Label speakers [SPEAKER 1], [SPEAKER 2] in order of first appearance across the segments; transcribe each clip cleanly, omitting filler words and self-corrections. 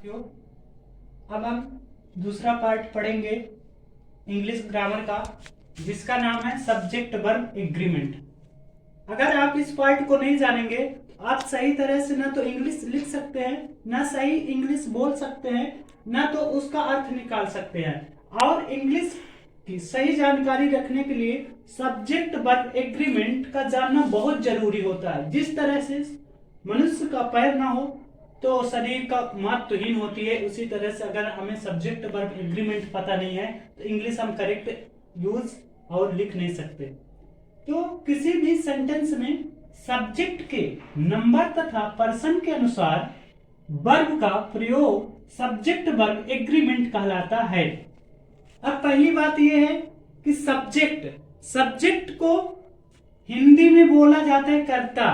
[SPEAKER 1] क्यों? अब हम दूसरा पार्ट पढ़ेंगे इंग्लिश ग्रामर का, जिसका नाम है सब्जेक्ट वर्ब एग्रीमेंट। अगर आप इस पार्ट को नहीं जानेंगे तो आप सही तरह से ना तो इंग्लिश लिख सकते हैं, ना सही इंग्लिश बोल सकते हैं, ना तो उसका अर्थ निकाल सकते हैं। और इंग्लिश की सही जानकारी रखने के लिए सब्जेक्ट वर्ब एग्रीमेंट का जानना बहुत जरूरी होता है। जिस तरह से मनुष्य का पैर ना हो तो शरीर का महत्वहीन होती है, उसी तरह से अगर हमें सब्जेक्ट वर्ब एग्रीमेंट पता नहीं है तो इंग्लिश हम करेक्ट यूज और लिख नहीं सकते। तो किसी भी सेंटेंस में सब्जेक्ट के नंबर तथा पर्सन के अनुसार वर्ब का प्रयोग सब्जेक्ट वर्ब एग्रीमेंट कहलाता है। अब पहली बात यह है कि सब्जेक्ट को हिंदी में बोला जाता है कर्ता।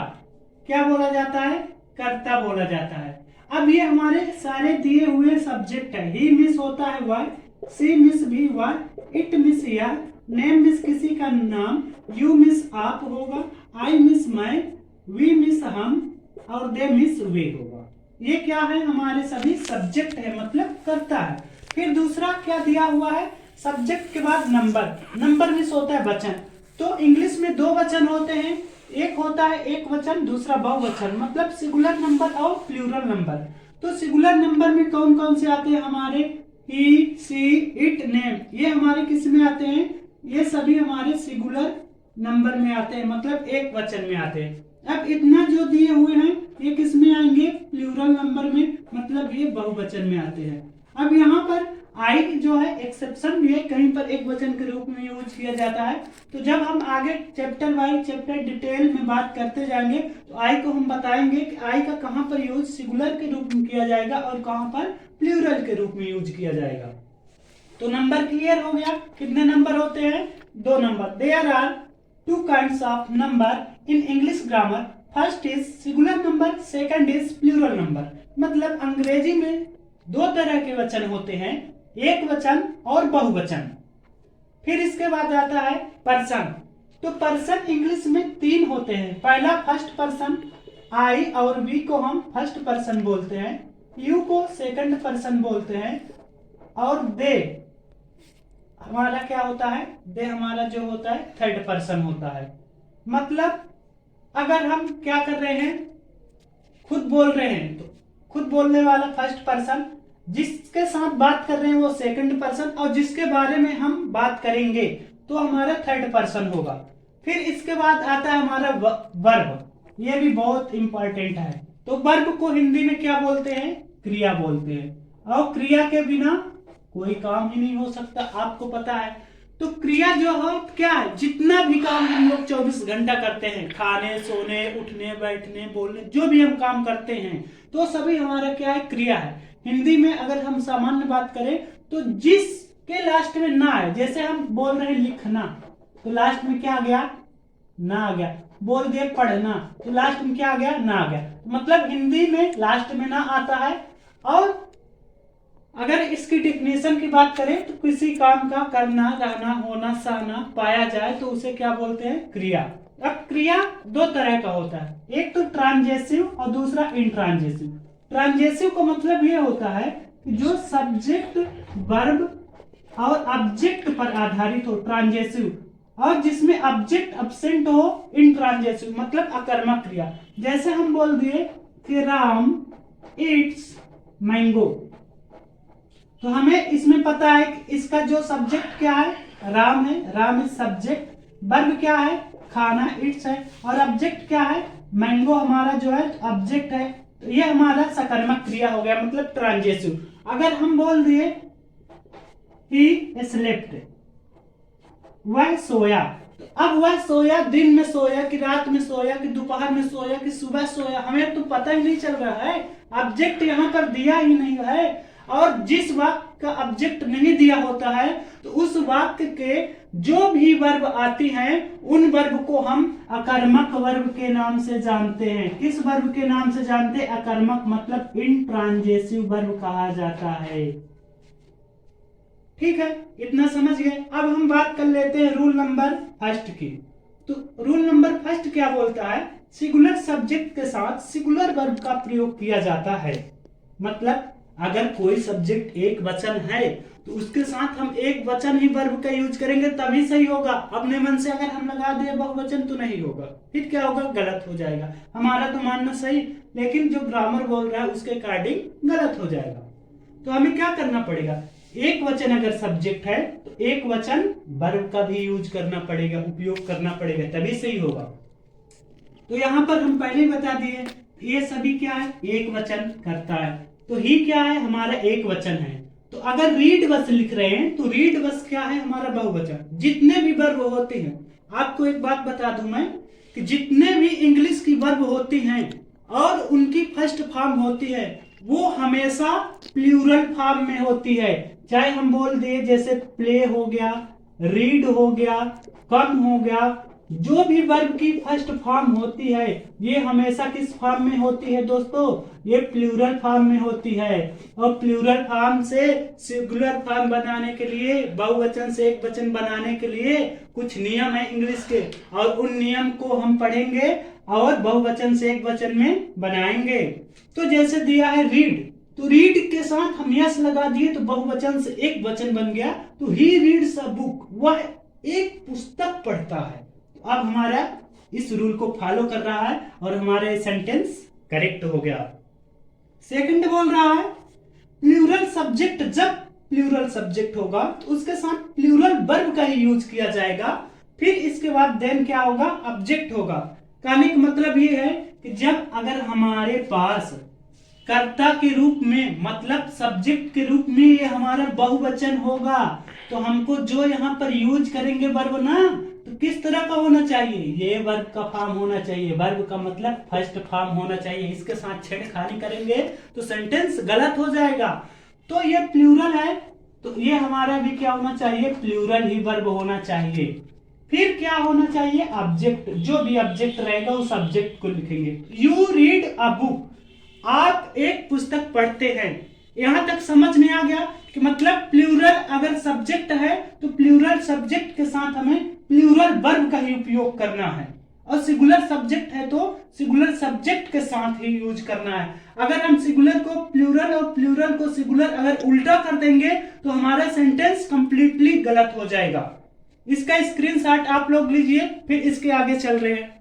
[SPEAKER 1] क्या बोला जाता है? कर्ता बोला जाता है। अब ये हमारे सारे दिए हुए सब्जेक्ट है। ही मिस होता है वह, सी मिस भी वह, इट मिस यह, नेम मिस किसी का नाम, यू मिस आप होगा, आई मिस मैं, वी मिस हम और दे मिस वे होगा। ये क्या है? हमारे सभी सब्जेक्ट है, मतलब कर्ता है। फिर दूसरा क्या दिया हुआ है? सब्जेक्ट के बाद नंबर मिस होता है वचन। तो इंग्लिश में दो वचन होते हैं, एक होता है एक वचन, दूसरा बहुवचन, मतलब सिंगुलर नंबर और प्लूरल नंबर। तो सिंगुलर नंबर में कौन कौन से आते हैं? हमारे ही, सी, इट, नेम, ये हमारे किस में आते हैं? ये सभी हमारे सिंगुलर नंबर में आते हैं, मतलब एक वचन में आते हैं। अब इतना जो दिए हुए हैं ये किस में आएंगे? प्लूरल नंबर में, मतलब ये बहुवचन में आते हैं। अब यहाँ पर आई जो है एक्सेप्शन भी है, कहीं पर एक वचन के रूप में यूज किया जाता है। तो जब हम आगे चैप्टर वाइज चैप्टर डिटेल में बात करते जाएंगे तो आई को हम बताएंगे कि आई का कहाँ पर यूज सिंगुलर के रूप में किया जाएगा और कहाँ पर प्लूरल के रूप में यूज किया जाएगा। तो नंबर क्लियर हो गया। कितने नंबर होते हैं? दो नंबर। There are two kinds of number in English grammar. First is singular number, second is plural number. मतलब अंग्रेजी में दो तरह के वचन होते हैं, एक वचन और बहुवचन। फिर इसके बाद आता है पर्सन। तो पर्सन इंग्लिश में तीन होते हैं। पहला फर्स्ट पर्सन, आई और वी को हम फर्स्ट पर्सन बोलते हैं, यू को सेकंड पर्सन बोलते हैं, और दे हमारा क्या होता है? दे हमारा जो होता है थर्ड पर्सन होता है। मतलब अगर हम क्या कर रहे हैं, खुद बोल रहे हैं तो खुद बोलने वाला फर्स्ट पर्सन, जिसके साथ बात कर रहे हैं वो सेकंड पर्सन, और जिसके बारे में हम बात करेंगे तो हमारा थर्ड पर्सन होगा। फिर इसके बाद आता है हमारा वर्ब। ये भी बहुत इंपॉर्टेंट है। तो वर्ब को हिंदी में क्या बोलते हैं? क्रिया बोलते हैं। और क्रिया के बिना कोई काम ही नहीं हो सकता, आपको पता है। तो क्रिया जो है क्या है? जितना भी काम हम लोग 24 घंटा करते हैं, खाने, सोने, उठने, बैठने, बोलने, जो भी हम काम करते हैं तो सभी हमारा क्या है? क्रिया है। हिंदी में अगर हम सामान्य बात करें तो जिसके लास्ट में ना है, जैसे हम बोल रहे हैं लिखना, तो लास्ट में क्या आ गया? ना आ गया। बोल दिए पढ़ना, तो लास्ट में क्या आ गया? ना आ गया। मतलब हिंदी में लास्ट में ना आता है। और अगर इसकी डिफिनेशन की बात करें तो किसी काम का करना, रहना, होना, सहना पाया जाए तो उसे क्या बोलते हैं? क्रिया। अब क्रिया दो तरह का होता है, एक तो ट्रांजेसिव और दूसरा इंट्रांजेसिव। ट्रांजेसिव का मतलब ये होता है कि जो सब्जेक्ट, वर्ब और ऑब्जेक्ट पर आधारित हो, ट्रांजेसिव, और जिसमें ऑब्जेक्ट अब्सेंट हो, इंट्रांजेसिव, मतलब अकर्मक क्रिया। जैसे हम बोल दिए कि राम इट्स मैंगो, तो हमें इसमें पता है कि इसका जो सब्जेक्ट क्या है? राम है, राम इज सब्जेक्ट। वर्ब क्या है? खाना, इट्स है। और ऑब्जेक्ट क्या है? मैंगो हमारा जो है ऑब्जेक्ट है। तो ये हमारा सकर्मक क्रिया हो गया, मतलब ट्रांजेसिव। अगर हम बोल दिए ही स्लेप्ट, वह सोया, तो अब वह सोया दिन में सोया कि रात में सोया कि दोपहर में सोया कि सुबह सोया, हमें तो पता ही नहीं चल रहा है। ऑब्जेक्ट यहाँ पर दिया ही नहीं है। और जिस वाक्य का ऑब्जेक्ट नहीं दिया होता है तो उस वाक्य के जो भी वर्ब आती हैं उन वर्ब को हम अकर्मक वर्ब के नाम से जानते हैं। किस वर्ब के नाम से जानते हैं? अकर्मक, मतलब इंट्रांजेसिव वर्ब कहा जाता है। ठीक है, इतना समझ गए। अब हम बात कर लेते हैं रूल नंबर फर्स्ट की। तो रूल नंबर फर्स्ट क्या बोलता है? सिंगुलर सब्जेक्ट के साथ सिंगुलर वर्ब का प्रयोग किया जाता है। मतलब अगर कोई सब्जेक्ट एक वचन है तो उसके साथ हम एक वचन ही वर्ब का यूज करेंगे तभी सही होगा। अपने मन से अगर हम लगा दे बहुवचन तो नहीं होगा, फिर क्या होगा, गलत हो जाएगा। हमारा तो मानना सही, लेकिन जो ग्रामर बोल रहा है उसके अकॉर्डिंग गलत हो जाएगा। तो हमें क्या करना पड़ेगा, एक वचन अगर सब्जेक्ट है तो एक वचन वर्ब का भी यूज करना पड़ेगा, उपयोग करना पड़ेगा, तभी सही होगा। तो यहाँ पर हम पहले ही बता दिए ये सभी क्या है, एक वचन करता है। तो ही क्या है, हमारा एक वचन है। तो अगर रीड बस लिख रहे हैं तो रीड बस क्या है, हमारा बहुवचन। जितने भी वर्ब होते हैं, आपको एक बात बता दूं मैं कि जितने भी इंग्लिश की वर्ब होती हैं और उनकी फर्स्ट फॉर्म होती है वो हमेशा प्लूरल फॉर्म में होती है। चाहे हम बोल दिए जैसे प्ले हो गया, रीड हो गया, कम हो गया, जो भी वर्ब की फर्स्ट फॉर्म होती है ये हमेशा किस फॉर्म में होती है दोस्तों, ये प्लूरल फॉर्म में होती है। और प्लूरल फॉर्म से सिंगुलर फॉर्म बनाने के लिए, बहुवचन से एक वचन बनाने के लिए कुछ नियम है इंग्लिश के, और उन नियम को हम पढ़ेंगे और बहुवचन से एक वचन में बनाएंगे। तो जैसे दिया है रीड, तो रीड के साथ हम यस लगा दिए तो बहुवचन से एक वचन बन गया। तो ही रीड्स अ बुक, वह एक पुस्तक पढ़ता है। अब हमारा इस रूल को फॉलो कर रहा है और हमारे सेंटेंस करेक्ट हो गया। सेकंड बोल रहा है प्लूरल सब्जेक्ट, जब प्लूरल सब्जेक्ट होगा तो उसके साथ प्लूरल वर्ब का ही यूज किया जाएगा। फिर इसके बाद देन क्या होगा, ऑब्जेक्ट होगा। कहने का मतलब ये है कि जब अगर हमारे पास कर्ता के रूप में, मतलब सब्जेक्ट के रूप में ये हमारा बहुवचन होगा तो हमको जो यहाँ पर यूज करेंगे वर्ब ना, तो किस तरह का होना चाहिए, ये वर्ब का फॉर्म होना चाहिए। वर्ब का मतलब फर्स्ट फॉर्म होना चाहिए। इसके साथ छेड़खानी करेंगे तो सेंटेंस गलत हो जाएगा। तो ये प्लूरल है तो ये हमारा भी क्या होना चाहिए, प्लूरल ही वर्ब होना चाहिए। फिर क्या होना चाहिए, ऑब्जेक्ट। जो भी ऑब्जेक्ट रहेगा उस ऑब्जेक्ट को लिखेंगे। यू रीड अ बुक, आप एक पुस्तक पढ़ते हैं। यहां तक समझ में आ गया कि मतलब प्लूरल अगर सब्जेक्ट है तो प्लूरल सब्जेक्ट के साथ हमें प्लूरल वर्ब का ही उपयोग करना है, और सिंगुलर सब्जेक्ट है तो सिंगुलर सब्जेक्ट के साथ ही यूज करना है। अगर हम सिंगुलर को प्लूरल और प्लूरल को सिंगुलर अगर उल्टा कर देंगे तो हमारा सेंटेंस कंप्लीटली गलत हो जाएगा। इसका स्क्रीनशॉट आप लोग लीजिए, फिर इसके आगे चल रहे हैं।